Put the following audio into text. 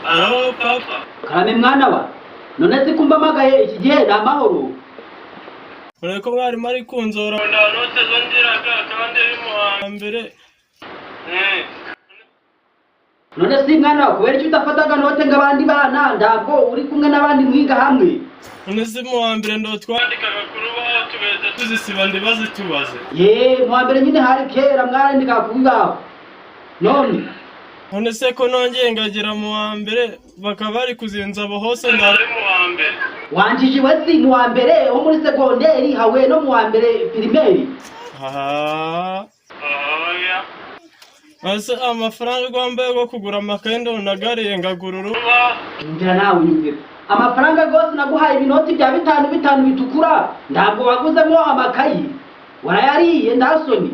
Alo papa. Karame mwana wa. None se kumba magaye iki gihe na mahoro. Ureko mwari mari kunzora ndanote zondiraga kandi mu hambere. None si mwana wa kubera icyo utafataga note ngabandi bana ndabwo uri kumwe nabandi mwiga hamwe. None se mu hambere ndo twandikaga kurubaho tubeze tuzisiba ndibaze tubaze. Mu hambere nyine hari kera mwarandika kubibaho. None se ko nongeye ngagira mu hambere bakaba bari kuzinza abo hose ndari mu hambere. Wanjije wese mu hambere ho muri segonderi hawe no mu hambere primaire. Ya. Ase amafaranga gwambaye go kugura amakendo nagariye ngagururu. Njira nawe nyingiro. Amafaranga gose naguhaye ibinoti bya 5 bitukura ntabwo waguzemo amakayi. Warayariye ndasoni.